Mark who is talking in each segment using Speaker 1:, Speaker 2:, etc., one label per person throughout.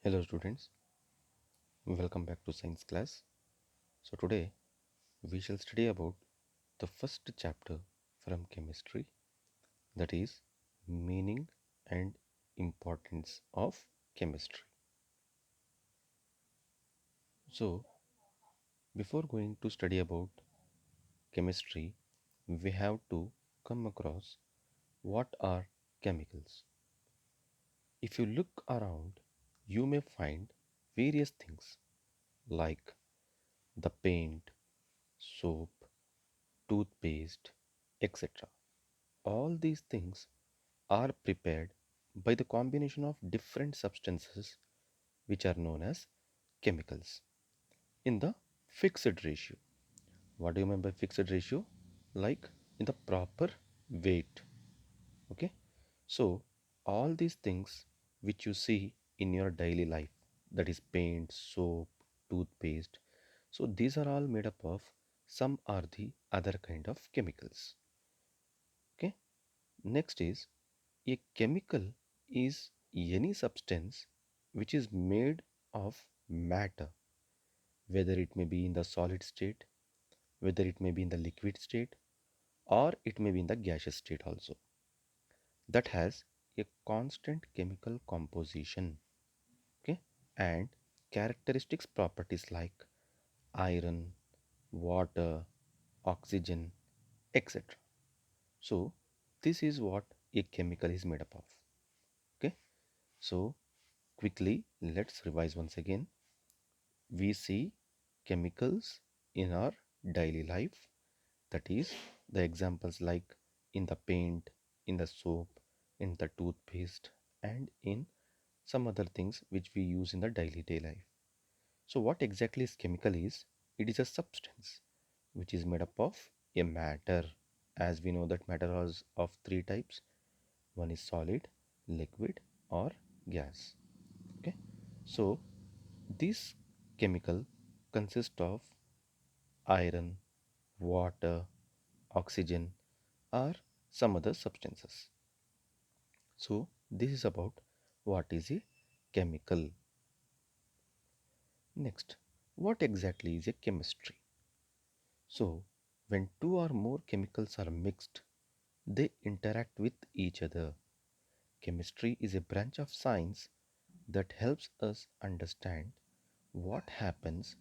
Speaker 1: Hello students, welcome back to science class. So today we shall study about the first chapter from chemistry, that is meaning and importance of chemistry. So before going to study about chemistry, we have to come across what are chemicals. If you look around, you may find various things like the paint, soap, toothpaste, etc. All these things are prepared by the combination of different substances which are known as chemicals in the fixed ratio. What do you mean by fixed ratio? Like in the proper weight. Okay. So all these things which you see in your daily life, that is paint, soap, toothpaste. So these are all made up of some or the other kind of chemicals. Okay. Next is a chemical is any substance which is made of matter, whether it may be in the solid state, whether it may be in the liquid state, or it may be in the gaseous state also, that has a constant chemical composition, okay, and characteristics properties like iron, water, oxygen, etc. So, this is what a chemical is made up of. Okay, so quickly let's revise once again. We see chemicals in our daily life, that is the examples like in the paint, in the soap, in the toothpaste, and in some other things which we use in the daily life. So what exactly is chemical is? It is a substance which is made up of a matter. As we know that matter is of three types. One is solid, liquid, or gas. Okay, so this chemical consists of iron, water, oxygen, or some other substances. So, this is about what is a chemical. Next, what exactly is a chemistry? So, when two or more chemicals are mixed, they interact with each other. Chemistry is a branch of science that helps us understand what happens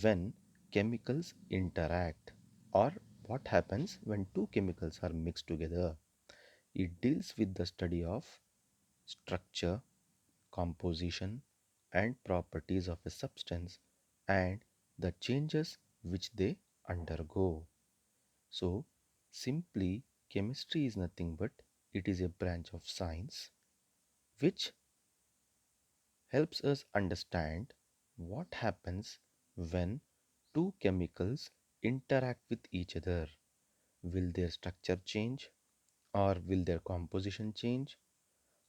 Speaker 1: when chemicals interact, or what happens when two chemicals are mixed together. It deals with the study of structure, composition, and properties of a substance and the changes which they undergo. So, simply, chemistry is nothing but it is a branch of science which helps us understand what happens when two chemicals interact with each other. Will their structure change, or will their composition change,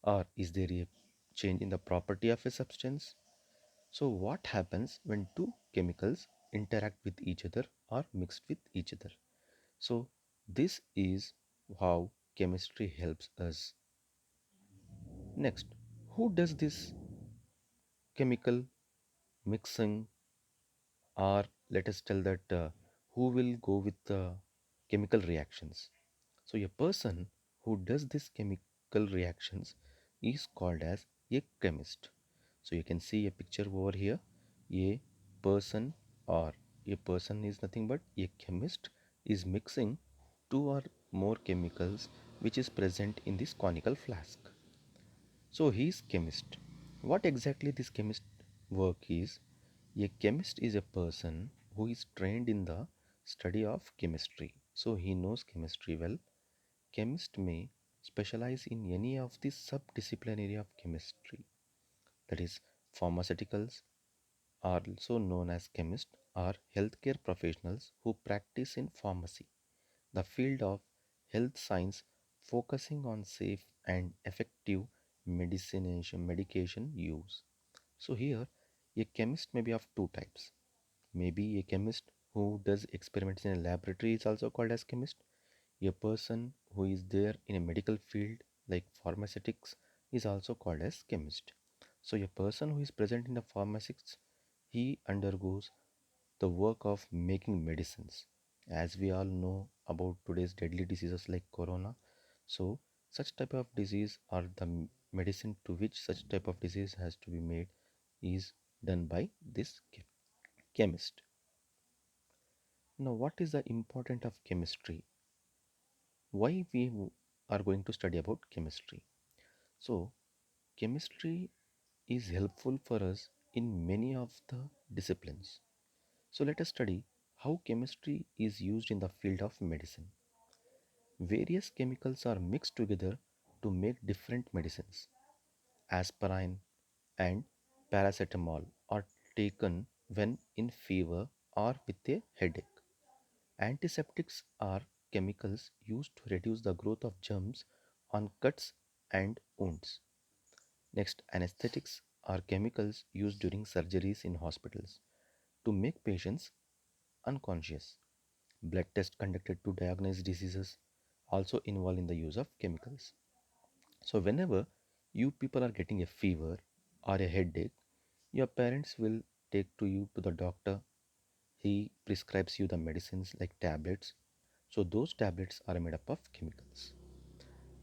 Speaker 1: or is there a change in the property of a substance? So, what happens when two chemicals interact with each other or mixed with each other? So, this is how chemistry helps us. Next, who does this chemical mixing, or let us tell that who will go with the chemical reactions? So, a person who does this chemical reactions is called as a chemist. So, you can see a picture over here. A person, or a person is nothing but a chemist, is mixing two or more chemicals which is present in this conical flask. So, he is chemist. What exactly this chemist work is? A chemist is a person who is trained in the study of chemistry. So, he knows chemistry well. Chemist may specialize in any of the sub-discipline area of chemistry, that is pharmaceuticals, are also known as chemists, are healthcare professionals who practice in pharmacy, the field of health science focusing on safe and effective medication use. So here a chemist may be of two types. Maybe a chemist who does experiments in a laboratory is also called as chemist. A person who is there in a medical field like pharmaceutics is also called as chemist. So a person who is present in the pharmacists, he undergoes the work of making medicines. As we all know about today's deadly diseases like corona, so such type of disease or the medicine to which such type of disease has to be made is done by this chemist. Now, what is the importance of chemistry? Why we are going to study about chemistry? So, chemistry is helpful for us in many of the disciplines. So, let us study how chemistry is used in the field of medicine. Various chemicals are mixed together to make different medicines. Aspirin and paracetamol are taken when in fever or with a headache. Antiseptics are chemicals used to reduce the growth of germs on cuts and wounds. Next, anesthetics are chemicals used during surgeries in hospitals to make patients unconscious. Blood tests conducted to diagnose diseases also involve in the use of chemicals. So whenever you people are getting a fever or a headache, your parents will take to you to the doctor. He prescribes you the medicines like tablets. So those tablets are made up of chemicals.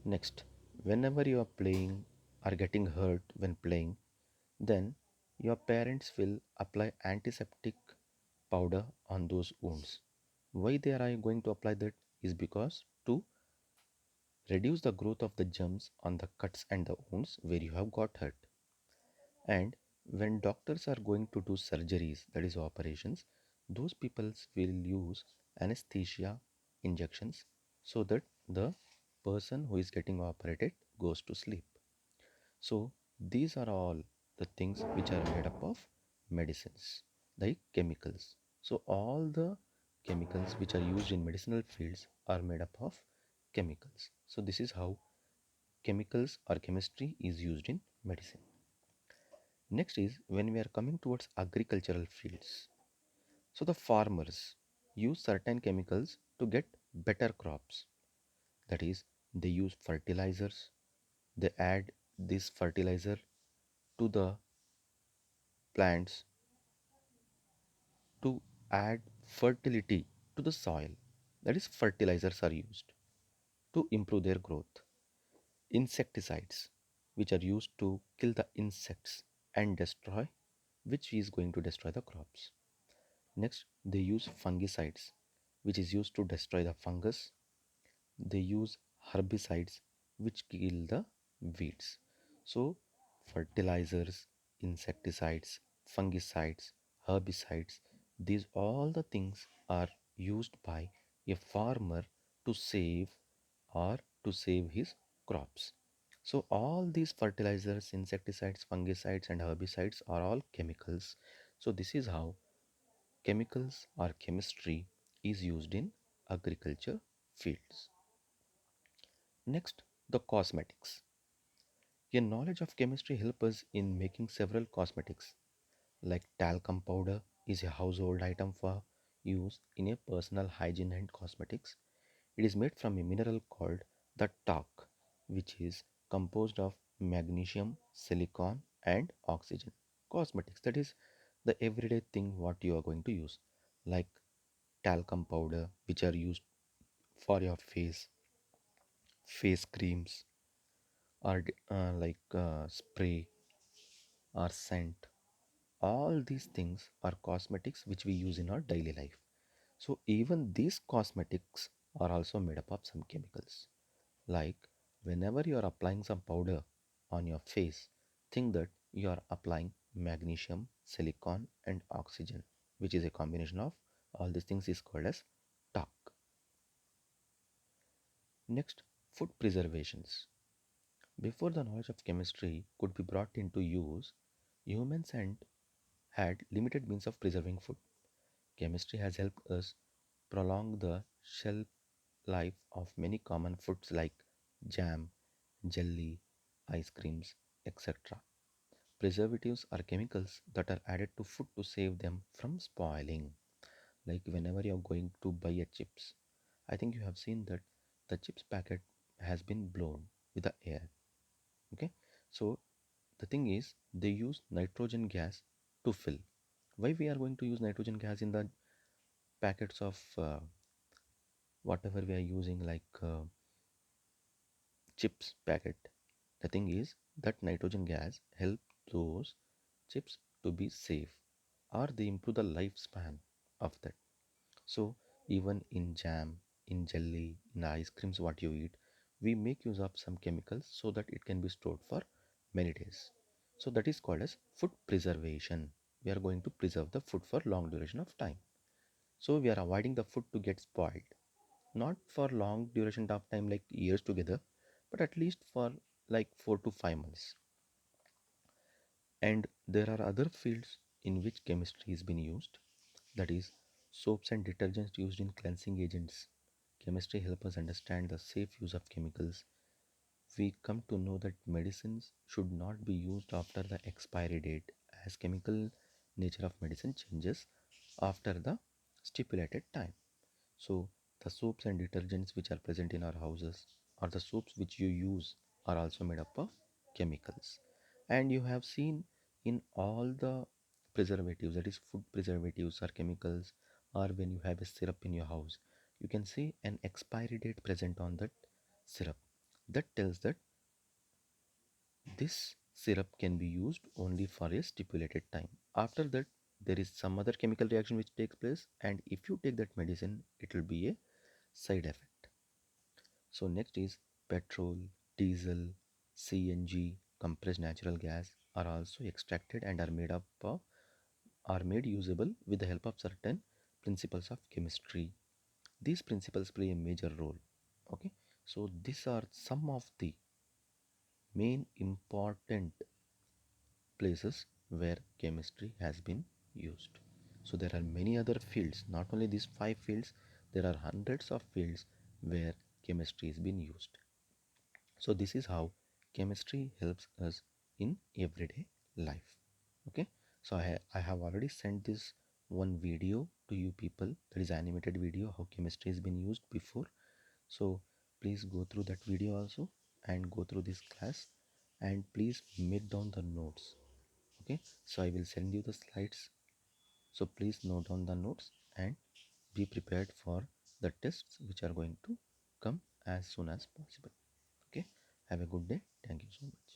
Speaker 1: Next, whenever you are playing or getting hurt when playing, then your parents will apply antiseptic powder on those wounds. Why they are going to apply that is because to reduce the growth of the germs on the cuts and the wounds where you have got hurt. And when doctors are going to do surgeries, that is operations, those people will use anesthesia injections so that the person who is getting operated goes to sleep. So these are all the things which are made up of medicines, like chemicals. So all the chemicals which are used in medicinal fields are made up of chemicals. So this is how chemicals or chemistry is used in medicine. Next is when we are coming towards agricultural fields. So the farmers use certain chemicals to get better crops. That is, they use fertilizers. They add this fertilizer to the plants to add fertility to the soil. That is, fertilizers are used to improve their growth. Insecticides, which are used to kill the insects and destroy, which is going to destroy the crops. Next, they use fungicides, which is used to destroy the fungus. They use herbicides, which kill the weeds. So, fertilizers, insecticides, fungicides, herbicides, these all the things are used by a farmer to save or to save his crops. So, all these fertilizers, insecticides, fungicides, and herbicides are all chemicals. So, this is how chemicals or chemistry is used in agriculture fields. Next, the cosmetics. A knowledge of chemistry helps us in making several cosmetics, like talcum powder is a household item for use in a personal hygiene and cosmetics. It is made from a mineral called the talc, which is composed of magnesium, silicon, and oxygen. Cosmetics, that is the everyday thing what you are going to use, like talcum powder, which are used for your face creams, or spray or scent. All these things are cosmetics which we use in our daily life. So even these cosmetics are also made up of some chemicals. Like whenever you are applying some powder on your face, think that you are applying magnesium, silicon, and oxygen, which is a combination of all these things is called as talc. Next, food preservations. Before the knowledge of chemistry could be brought into use, humans had limited means of preserving food. Chemistry has helped us prolong the shelf life of many common foods like jam, jelly, ice creams, etc. Preservatives are chemicals that are added to food to save them from spoiling. Like whenever you're going to buy a chips, I think you have seen that the chips packet has been blown with the air. Okay, so The thing is, they use nitrogen gas to fill. Why we are going to use nitrogen gas in the packets of whatever we are using, like chips packet? The thing is that nitrogen gas help those chips to be safe, or they improve the lifespan of that. So even in jam, in jelly, in ice creams, what you eat, we make use of some chemicals so that it can be stored for many days. So that is called as food preservation. We are going to preserve the food for long duration of time. So we are avoiding the food to get spoiled, not for long duration of time like years together, but at least for like 4 to 5 months. And there are other fields in which chemistry has been used, that is, soaps and detergents used in cleansing agents. Chemistry helps us understand the safe use of chemicals. We come to know that medicines should not be used after the expiry date, as chemical nature of medicine changes after the stipulated time. So the soaps and detergents which are present in our houses, or the soaps which you use, are also made up of chemicals. And you have seen in all the preservatives, that is food preservatives or chemicals, or when you have a syrup in your house, you can see an expiry date present on that syrup. That tells that this syrup can be used only for a stipulated time. After that, there is some other chemical reaction which takes place, and if you take that medicine, it will be a side effect. So next is petrol, diesel, CNG, compressed natural gas are also extracted and are made usable with the help of certain principles of chemistry. These principles play a major role. Okay, so these are some of the main important places where chemistry has been used. So there are many other fields, not only these 5 fields, there are hundreds of fields where chemistry has been used. So this is how chemistry helps us in everyday life. Okay, so I have already sent this one video to you people, that is animated video how chemistry has been used before. So please go through that video also and go through this class, and please make down the notes. Okay, so I will send you the slides, so please note down the notes and be prepared for the tests which are going to come as soon as possible. Okay, have a good day. Thank you so much.